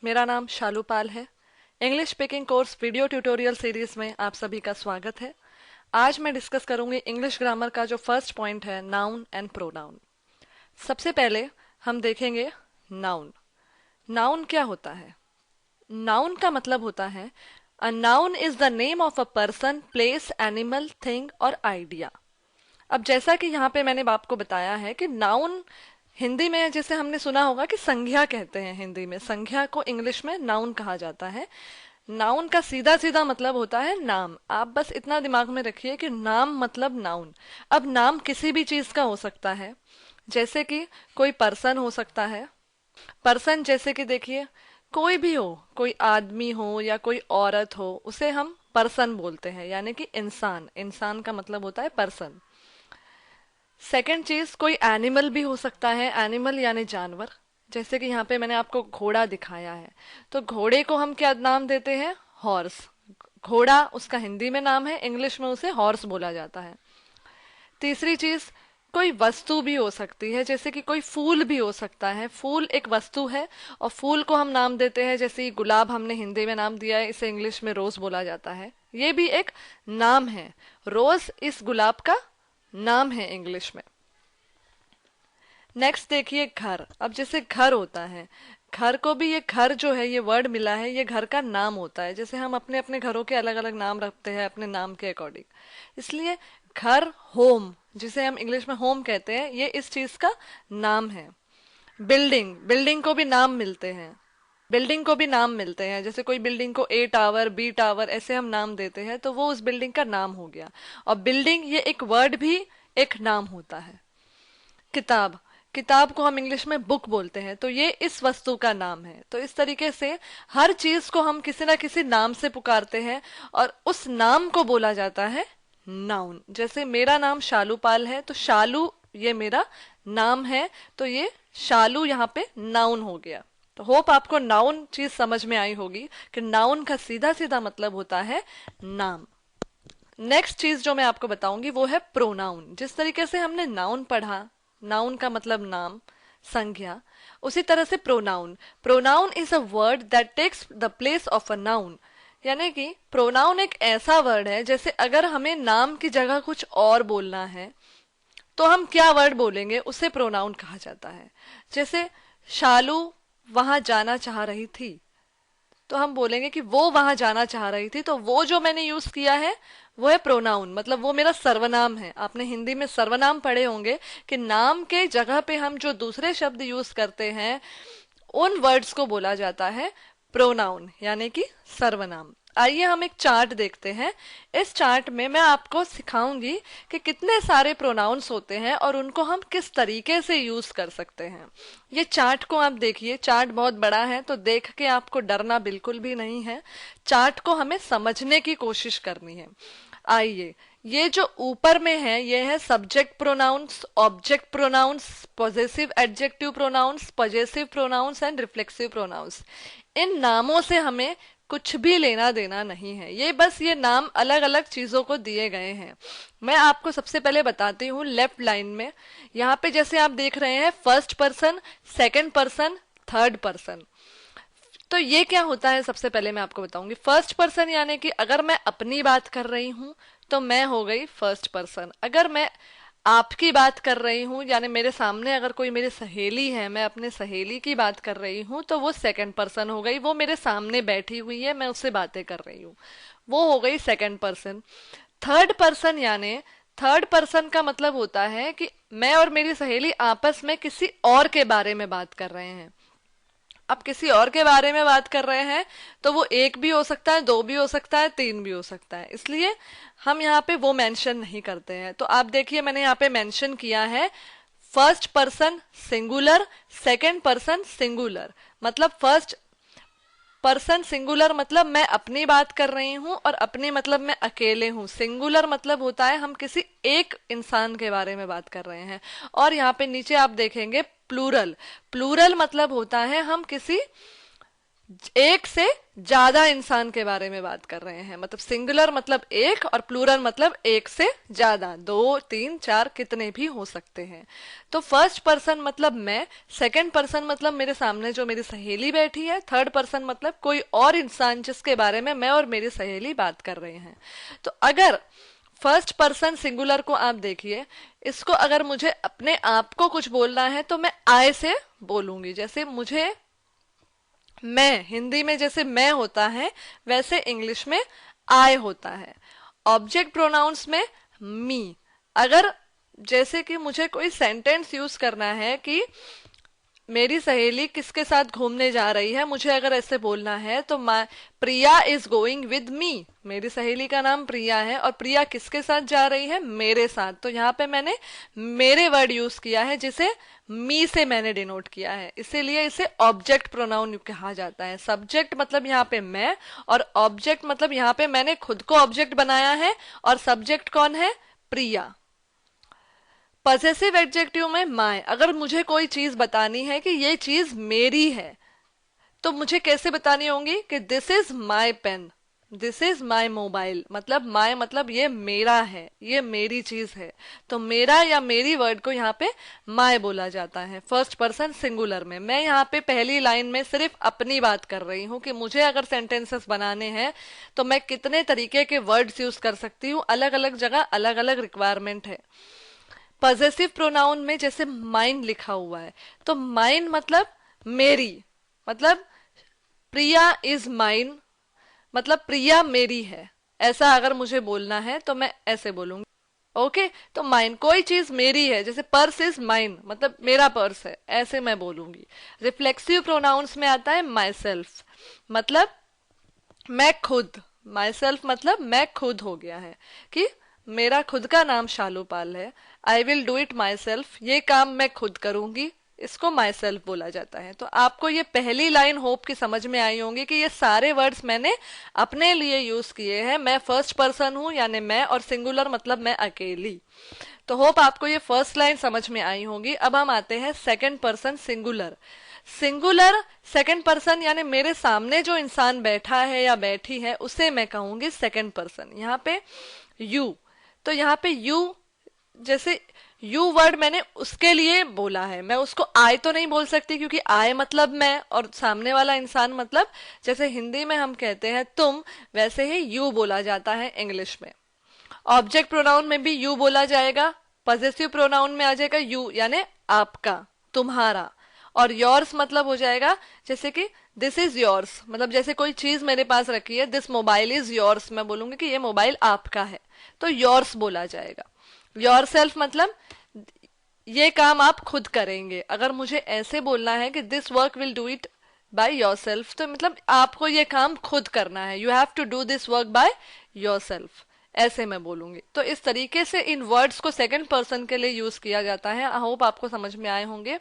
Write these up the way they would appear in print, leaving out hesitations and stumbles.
मेरा नाम शालू पाल है। English speaking course video tutorial series में आप सभी का स्वागत है। आज मैं डिस्कस करूंगी इंग्लिश ग्रामर का जो फर्स्ट पॉइंट है, नाउन एंड प्रोनाउन। सबसे पहले हम देखेंगे नाउन। नाउन क्या होता है? नाउन का मतलब होता है a noun is the name of a person, place, animal, thing और आइडिया। अब जैसा कि यहाँ पे मैंने आपको बताया है कि नाउन हिंदी में जैसे हमने सुना होगा कि संज्ञा कहते हैं, हिंदी में संज्ञा को इंग्लिश में नाउन कहा जाता है। नाउन का सीधा सीधा मतलब होता है नाम। आप बस इतना दिमाग में रखिए कि नाम मतलब नाउन। अब नाम किसी भी चीज का हो सकता है, जैसे कि कोई पर्सन हो सकता है। पर्सन जैसे कि देखिए, कोई भी हो, कोई आदमी हो या कोई औरत हो, उसे हम पर्सन बोलते हैं, यानी कि इंसान। इंसान का मतलब होता है पर्सन। सेकंड चीज, कोई एनिमल भी हो सकता है। एनिमल यानी जानवर। जैसे कि यहाँ पे मैंने आपको घोड़ा दिखाया है, तो घोड़े को हम क्या नाम देते हैं? हॉर्स। घोड़ा उसका हिंदी में नाम है, इंग्लिश में उसे हॉर्स बोला जाता है। तीसरी चीज, कोई वस्तु भी हो सकती है, जैसे कि कोई फूल भी हो सकता है। फूल एक वस्तु है और फूल को हम नाम देते हैं, जैसे गुलाब हमने हिंदी में नाम दिया है, इसे इंग्लिश में रोज बोला जाता है। ये भी एक नाम है। रोज इस गुलाब का नाम है इंग्लिश में। नेक्स्ट देखिए घर। अब जैसे घर होता है, घर को भी, ये घर जो है, ये वर्ड मिला है, ये घर का नाम होता है। जैसे हम अपने अपने घरों के अलग अलग नाम रखते हैं अपने नाम के अकॉर्डिंग, इसलिए घर, होम, जिसे हम इंग्लिश में होम कहते हैं, ये इस चीज का नाम है। बिल्डिंग, बिल्डिंग को भी नाम मिलते हैं। बिल्डिंग को भी नाम मिलते हैं, जैसे कोई बिल्डिंग को ए टावर, बी टावर, ऐसे हम नाम देते हैं, तो वो उस बिल्डिंग का नाम हो गया। और बिल्डिंग ये एक वर्ड भी एक नाम होता है। किताब, किताब को हम इंग्लिश में बुक बोलते हैं, तो ये इस वस्तु का नाम है। तो इस तरीके से हर चीज को हम किसी ना किसी नाम से पुकारते हैं और उस नाम को बोला जाता है नाउन। जैसे मेरा नाम शालू पाल है, तो शालू ये मेरा नाम है, तो ये शालू यहाँ पे नाउन हो गया। तो होप आपको नाउन चीज समझ में आई होगी कि नाउन का सीधा सीधा मतलब होता है नाम। नेक्स्ट चीज जो मैं आपको बताऊंगी वो है प्रोनाउन। जिस तरीके से हमने नाउन पढ़ा, नाउन का मतलब नाम, संज्ञा, उसी तरह से pronoun. Pronoun is a word that takes the place of a noun. यानी कि प्रोनाउन एक ऐसा वर्ड है, जैसे अगर हमें नाम की जगह कुछ और बोलना है तो हम क्या वर्ड बोलेंगे, उसे प्रोनाउन कहा जाता है। जैसे शालू वहां जाना चाह रही थी, तो हम बोलेंगे कि वो वहां जाना चाह रही थी, तो वो जो मैंने यूज किया है वो है प्रोनाउन, मतलब वो मेरा सर्वनाम है। आपने हिंदी में सर्वनाम पढ़े होंगे कि नाम के जगह पे हम जो दूसरे शब्द यूज करते हैं उन वर्ड्स को बोला जाता है प्रोनाउन, यानी कि सर्वनाम। आइए हम एक चार्ट देखते हैं। इस चार्ट में मैं आपको सिखाऊंगी कि कितने सारे प्रोनाउंस होते हैं और उनको हम किस तरीके से यूज कर सकते हैं। ये चार्ट को आप देखिए, चार्ट बहुत बड़ा है, तो देख के आपको डरना बिल्कुल भी नहीं है। चार्ट को हमें समझने की कोशिश करनी है। आइए, ये जो ऊपर में है ये है subject pronouns, object pronouns, possessive adjective pronouns, possessive pronouns and reflexive pronouns. इन नामों से हमें कुछ भी लेना देना नहीं है, ये बस ये नाम अलग अलग चीजों को दिए गए हैं। मैं आपको सबसे पहले बताती हूँ लेफ्ट लाइन में। यहाँ पे जैसे आप देख रहे हैं first person, second person, third person. तो ये क्या होता है, सबसे पहले मैं आपको बताऊंगी। फर्स्ट पर्सन यानी कि अगर मैं अपनी बात कर रही हूं तो मैं हो गई फर्स्ट पर्सन। अगर मैं आपकी बात कर रही हूं, यानी मेरे सामने अगर कोई मेरी सहेली है, मैं अपने सहेली की बात कर रही हूं, तो वो सेकंड पर्सन हो गई। वो मेरे सामने बैठी हुई है, मैं उससे बातें कर रही हूँ, वो हो गई सेकंड पर्सन। थर्ड पर्सन यानी, थर्ड पर्सन का मतलब होता है कि मैं और मेरी सहेली आपस में किसी और के बारे में बात कर रहे हैं। अब किसी और के बारे में बात कर रहे हैं तो वो एक भी हो सकता है, दो भी हो सकता है, तीन भी हो सकता है, इसलिए हम यहाँ पे वो मेंशन नहीं करते हैं। तो आप देखिए मैंने यहाँ पे मेंशन किया है first person singular, second person singular. मतलब फर्स्ट पर्सन सिंगुलर मतलब मैं अपनी बात कर रही हूं और अपनी मतलब मैं अकेले हूं। सिंगुलर मतलब होता है हम किसी एक इंसान के बारे में बात कर रहे हैं। और यहाँ पे नीचे आप देखेंगे प्लूरल। प्लूरल मतलब होता है हम किसी एक से ज्यादा इंसान के बारे में बात कर रहे हैं। मतलब सिंगुलर मतलब एक और प्लूरल मतलब एक से ज्यादा, दो तीन चार कितने भी हो सकते हैं। तो फर्स्ट पर्सन मतलब मैं, सेकंड पर्सन मतलब मेरे सामने जो मेरी सहेली बैठी है, थर्ड पर्सन मतलब कोई और इंसान जिसके बारे में मैं और मेरी सहेली बात कर रहे हैं। तो अगर फर्स्ट पर्सन सिंगुलर को आप देखिए, इसको अगर मुझे अपने आप को कुछ बोलना है तो मैं आई से बोलूंगी। जैसे मुझे, मैं, हिंदी में जैसे मैं होता है वैसे इंग्लिश में आई होता है। ऑब्जेक्ट प्रोनाउंस में मी। अगर जैसे कि मुझे कोई सेंटेंस यूज करना है कि मेरी सहेली किसके साथ घूमने जा रही है, मुझे अगर ऐसे बोलना है तो प्रिया इज गोइंग विद मी। मेरी सहेली का नाम प्रिया है और प्रिया किसके साथ जा रही है, मेरे साथ। तो यहाँ पे मैंने मेरे वर्ड यूज किया है जिसे मी से मैंने डिनोट किया है, इसीलिए इसे ऑब्जेक्ट प्रोनाउन कहा जाता है। सब्जेक्ट मतलब यहाँ पे मैं, और ऑब्जेक्ट मतलब यहाँ पे मैंने खुद को ऑब्जेक्ट बनाया है, और सब्जेक्ट कौन है, प्रिया। पजेसिव एडजेक्टिव में माय। अगर मुझे कोई चीज बतानी है कि ये चीज मेरी है, तो मुझे कैसे बतानी होगी कि this is my pen, this is my mobile. मतलब माय मतलब ये मेरा है, ये मेरी चीज है। तो मेरा या मेरी वर्ड को यहाँ पे माय बोला जाता है फर्स्ट पर्सन सिंगुलर में। मैं यहाँ पे पहली लाइन में सिर्फ अपनी बात कर रही हूँ कि मुझे अगर सेंटेंसेस बनाने हैं तो मैं कितने तरीके के वर्ड्स यूज कर सकती हूँ, अलग अलग जगह अलग अलग रिक्वायरमेंट है। पजेसिव प्रोनाउन में जैसे माइन लिखा हुआ है, तो माइन मतलब मेरी। मतलब प्रिया इज माइन, मतलब प्रिया मेरी है। ऐसा अगर मुझे बोलना है तो मैं ऐसे बोलूंगी। ओके, तो माइन कोई चीज मेरी है, जैसे पर्स इज माइन मतलब मेरा पर्स है, ऐसे मैं बोलूंगी। रिफ्लेक्सिव प्रोनाउंस में आता है माई सेल्फ, मतलब मैं खुद। माई सेल्फ मतलब मैं खुद हो गया है कि मेरा खुद का नाम शालूपाल है। I will do it my self, ये काम मैं खुद करूंगी, इसको माई सेल्फ बोला जाता है। तो आपको ये पहली लाइन होप की समझ में आई होंगी कि ये सारे वर्ड्स मैंने अपने लिए यूज किए हैं। मैं फर्स्ट पर्सन हूं यानी मैं, और सिंगुलर मतलब मैं अकेली। तो होप आपको ये फर्स्ट लाइन समझ में आई होगी। अब हम आते हैं second person singular. Singular second person यानी मेरे सामने जो इंसान बैठा है या बैठी है उसे मैं कहूंगी सेकंड पर्सन। यहाँ पे यू, तो यहाँ पे यू, जैसे यू वर्ड मैंने उसके लिए बोला है, मैं उसको आई तो नहीं बोल सकती क्योंकि आई मतलब मैं और सामने वाला इंसान मतलब, जैसे हिंदी में हम कहते हैं तुम, वैसे ही यू बोला जाता है इंग्लिश में। ऑब्जेक्ट प्रोनाउन में भी यू बोला जाएगा। पजेसिव प्रोनाउन में आ जाएगा यू यानी आपका, तुम्हारा। और योर्स मतलब हो जाएगा जैसे कि दिस इज योर्स, मतलब जैसे कोई चीज मेरे पास रखी है, दिस मोबाइल इज योर्स, मैं बोलूंगी कि ये मोबाइल आपका है, तो योर्स बोला जाएगा। योर सेल्फ मतलब ये काम आप खुद करेंगे। अगर मुझे ऐसे बोलना है कि this work will do it by yourself, तो मतलब आपको ये काम खुद करना है, you have to do this work by yourself, ऐसे मैं बोलूंगी। तो इस तरीके से इन वर्ड्स को सेकंड पर्सन के लिए यूज किया जाता है। आई होप आपको समझ में आए होंगे।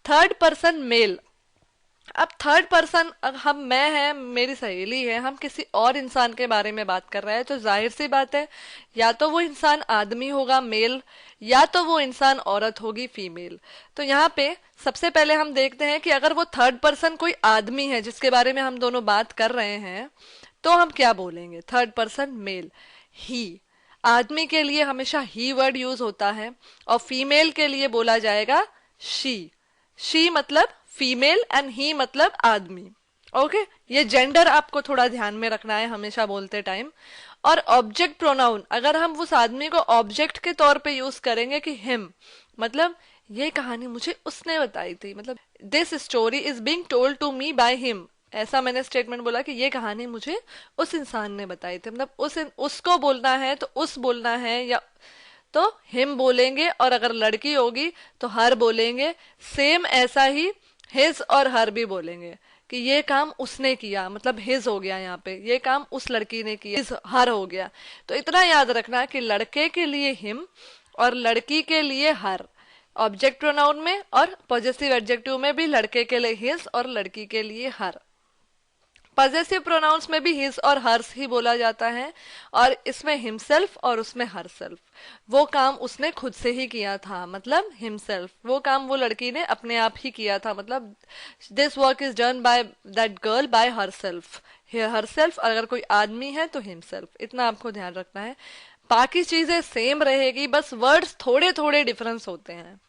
Third person male. अब थर्ड पर्सन, हम, मैं है, मेरी सहेली है, हम किसी और इंसान के बारे में बात कर रहे हैं, तो जाहिर सी बात है या तो वो इंसान आदमी होगा मेल, या तो वो इंसान औरत होगी फीमेल। तो यहाँ पे सबसे पहले हम देखते हैं कि अगर वो थर्ड पर्सन कोई आदमी है जिसके बारे में हम दोनों बात कर रहे हैं तो हम क्या बोलेंगे। थर्ड पर्सन मेल, ही। आदमी के लिए हमेशा ही वर्ड यूज होता है, और फीमेल के लिए बोला जाएगा शी। शी मतलब फीमेल एंड ही मतलब आदमी। ओके, ये जेंडर आपको थोड़ा ध्यान में रखना है हमेशा बोलते टाइम। और ऑब्जेक्ट प्रोनाउन, अगर हम उस आदमी को ऑब्जेक्ट के तौर पे यूज करेंगे कि हिम, मतलब ये कहानी मुझे उसने बताई थी, मतलब this story is being told to me by him. ऐसा मैंने स्टेटमेंट बोला कि ये कहानी मुझे उस इंसान ने बताई थी, मतलब उसको बोलना है तो उस बोलना है, या तो हिम बोलेंगे, और अगर लड़की होगी तो हर बोलेंगे। सेम ऐसा ही हिज और हर भी बोलेंगे कि ये काम उसने किया, मतलब हिज हो गया, यहाँ पे ये काम उस लड़की ने किया, हिज हर हो गया। तो इतना याद रखना कि लड़के के लिए हिम और लड़की के लिए हर, ऑब्जेक्ट प्रोनाउन में, और पॉजिटिव एडजेक्टिव में भी लड़के के लिए हिज और लड़की के लिए हर। पजेसिव प्रोनाउंस में भी हिज और हर्स ही बोला जाता है, और इसमें हिमसेल्फ और उसमें हरसेल्फ। वो काम उसने खुद से ही किया था, मतलब हिमसेल्फ, वो काम वो लड़की ने अपने आप ही किया था, मतलब this work is done by that girl by herself. Herself, अगर कोई आदमी है तो हिमसेल्फ, इतना आपको ध्यान रखना है। बाकी चीजें सेम रहेगी, बस वर्ड्स थोड़े थोड़े डिफरेंस होते हैं।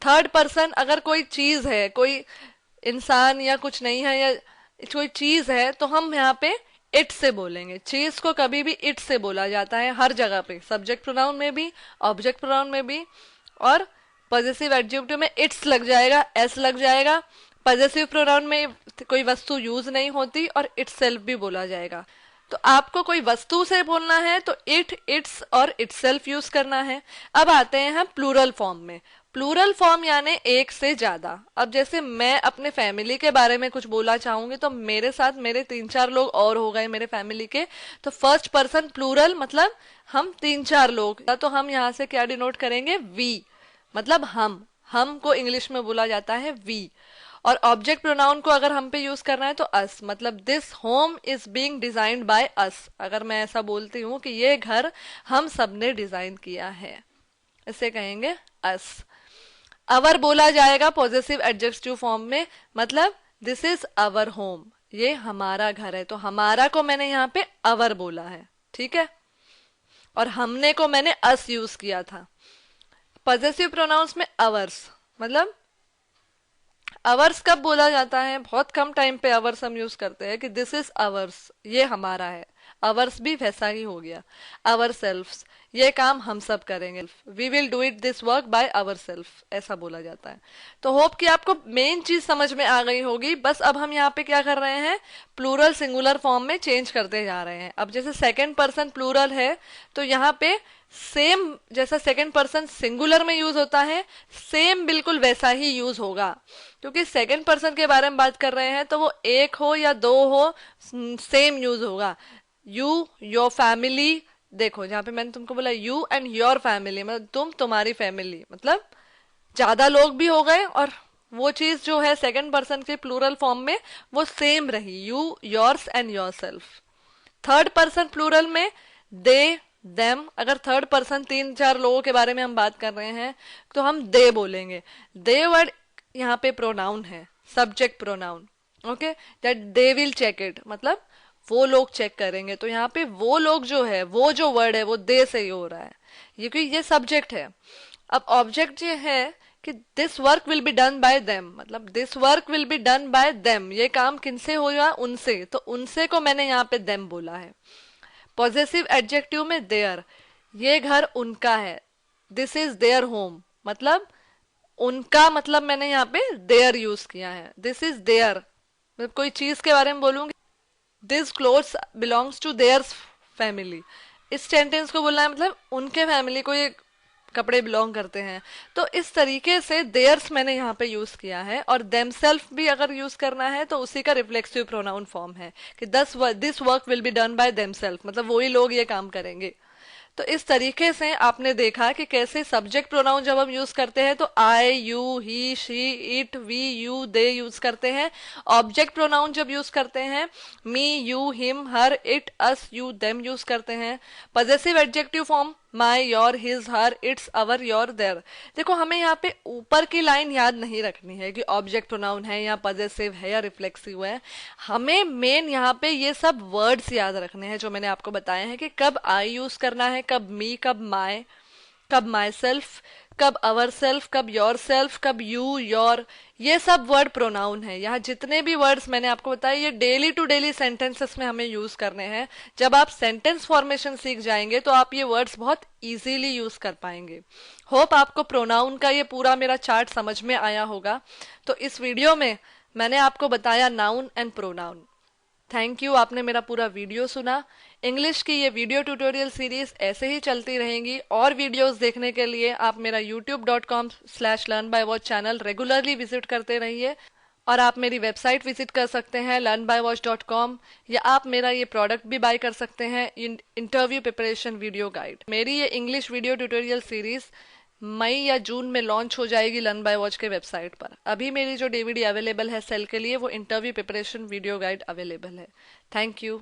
थर्ड पर्सन अगर कोई चीज है, कोई इंसान या कुछ नहीं है, या कोई चीज है, तो हम यहाँ पे इट से बोलेंगे। चीज को कभी भी इट से बोला जाता है हर जगह पे, सब्जेक्ट प्रोनाउन में भी, ऑब्जेक्ट प्रोनाउन में भी, और पॉजेसिव एडजेक्टिव में इट्स लग जाएगा, एस लग जाएगा। पॉजेसिव प्रोनाउन में कोई वस्तु यूज नहीं होती और इटसेल्फ भी बोला जाएगा। तो आपको कोई वस्तु से बोलना है तो इट, इट्स और इटसेल्फ यूज करना है। अब आते हैं हम प्लूरल फॉर्म में। प्लूरल फॉर्म यानी एक से ज्यादा। अब जैसे मैं अपने फैमिली के बारे में कुछ बोलना चाहूंगी तो मेरे साथ मेरे 3-4 लोग और हो गए मेरे फैमिली के, तो फर्स्ट पर्सन प्लूरल, मतलब हम 3-4 लोग, तो हम यहाँ से क्या डिनोट करेंगे, वी, मतलब हम को इंग्लिश में बोला जाता है वी। और ऑब्जेक्ट प्रोनाउन को अगर हम पे यूज करना है तो अस, मतलब this home is being designed by us. अगर मैं ऐसा बोलती हूँ कि ये घर हम सब ने डिजाइन किया है, इसे कहेंगे अस। अवर बोला जाएगा पॉजेसिव एडजेक्टिव फॉर्म में, मतलब दिस इज अवर होम, ये हमारा घर है। तो हमारा को मैंने यहाँ पे अवर बोला है, ठीक है, और हमने को मैंने अस यूज किया था। पॉजेसिव प्रोनाउंस में अवर्स, मतलब अवर्स कब बोला जाता है, बहुत कम टाइम पे अवर्स हम यूज करते हैं कि दिस इज अवर्स, ये हमारा है। अवर्स भी वैसा ही हो गया। अवर सेल्फ्स, ये काम हम सब करेंगे, we will do it this work by ourself, ऐसा बोला जाता है। तो होप कि आपको मेन चीज समझ में आ गई होगी। बस अब हम यहाँ पे क्या कर रहे हैं, प्लूरल सिंगुलर फॉर्म में चेंज करते जा रहे हैं। अब जैसे सेकेंड पर्सन प्लूरल है तो यहाँ पे सेम जैसा सेकेंड पर्सन सिंगुलर में यूज होता है, सेम बिल्कुल वैसा ही यूज होगा। क्योंकि सेकेंड पर्सन के बारे में बात कर रहे हैं तो वो एक हो या दो हो, सेम यूज होगा। यू, योर फैमिली, देखो जहां पे मैंने तुमको बोला यू एंड योर फैमिली, मतलब तुम, तुम्हारी फैमिली, मतलब ज्यादा लोग भी हो गए, और वो चीज जो है सेकंड पर्सन के प्लूरल फॉर्म में वो सेम रही, you, yours and yourself. Third person plural में दे, देम, अगर थर्ड पर्सन 3-4 लोगों के बारे में हम बात कर रहे हैं तो हम दे बोलेंगे। दे वर्ड यहाँ पे प्रोनाउन है, subject pronoun, okay, that they will check it, मतलब वो लोग चेक करेंगे। तो यहाँ पे वो लोग जो है, वो जो वर्ड है वो दे से ही हो रहा है, ये क्योंकि ये सब्जेक्ट है। अब ऑब्जेक्ट ये है कि this work will be done by them, मतलब this work will be done by them, ये काम किनसे होगा, उनसे, तो उनसे को मैंने यहाँ पे देम बोला है। पॉजेसिव एडजेक्टिव में देयर, ये घर उनका है, दिस इज देयर होम, मतलब उनका, मतलब मैंने यहाँ पे देयर यूज किया है, दिस इज देयर, मतलब कोई चीज के बारे में बोलूंगी, this clothes belongs to their family, इस सेंटेंस को बोलना है मतलब उनके फैमिली को ये कपड़े बिलोंग करते हैं। तो इस तरीके से देयर्स मैंने यहाँ पे यूज किया है। और देमसेल्फ भी अगर यूज करना है तो उसी का रिफ्लेक्सिव प्रोनाउन फॉर्म है कि this work will be done by themself, मतलब वही लोग ये काम करेंगे। तो इस तरीके से आपने देखा कि कैसे सब्जेक्ट प्रोनाउन जब हम यूज करते हैं तो I, you, he, she, it, we, you, they use करते हैं। ऑब्जेक्ट प्रोनाउन जब यूज करते हैं me, you, him, her, it, us, you, them use करते हैं। Possessive adjective form my, your, his, her, its, our, your, their. देखो हमें यहाँ पे ऊपर की लाइन याद नहीं रखनी है कि ऑब्जेक्ट प्रोनाउन है या पॉजेसिव है या रिफ्लेक्सिव है। हमें मेन यहाँ पे ये सब वर्ड्स याद रखने हैं जो मैंने आपको बताए हैं कि कब आई यूज करना है, कब मी, कब माई, कब माई सेल्फ, कब अवर सेल्फ, कब योर सेल्फ, कब यू, योर, ये सब वर्ड प्रोनाउन है। यहाँ जितने भी वर्ड्स मैंने आपको बताए ये डेली टू डेली सेंटेंसेस में हमें यूज करने हैं। जब आप सेंटेंस फॉर्मेशन सीख जाएंगे तो आप ये वर्ड्स बहुत इजीली यूज कर पाएंगे। होप आपको प्रोनाउन का ये पूरा मेरा चार्ट समझ में आया होगा। तो इस वीडियो में मैंने आपको बताया noun and pronoun. Thank you, आपने मेरा पूरा वीडियो सुना। इंग्लिश की ये वीडियो ट्यूटोरियल सीरीज ऐसे ही चलती रहेंगी। और वीडियोस देखने के लिए आप मेरा youtube.com/learnbywatch चैनल रेगुलरली विजिट करते रहिए। और आप मेरी वेबसाइट विजिट कर सकते हैं learnbywatch.com, या आप मेरा ये प्रोडक्ट भी बाय कर सकते हैं, इंटरव्यू प्रिपरेशन वीडियो गाइड। मेरी ये इंग्लिश वीडियो ट्यूटोरियल सीरीज मई या जून में लॉन्च हो जाएगी लर्न बाय वॉच के वेबसाइट पर। अभी मेरी जो डीवीडी अवेलेबल है सेल के लिए वो interview preparation video guide available है। Thank you.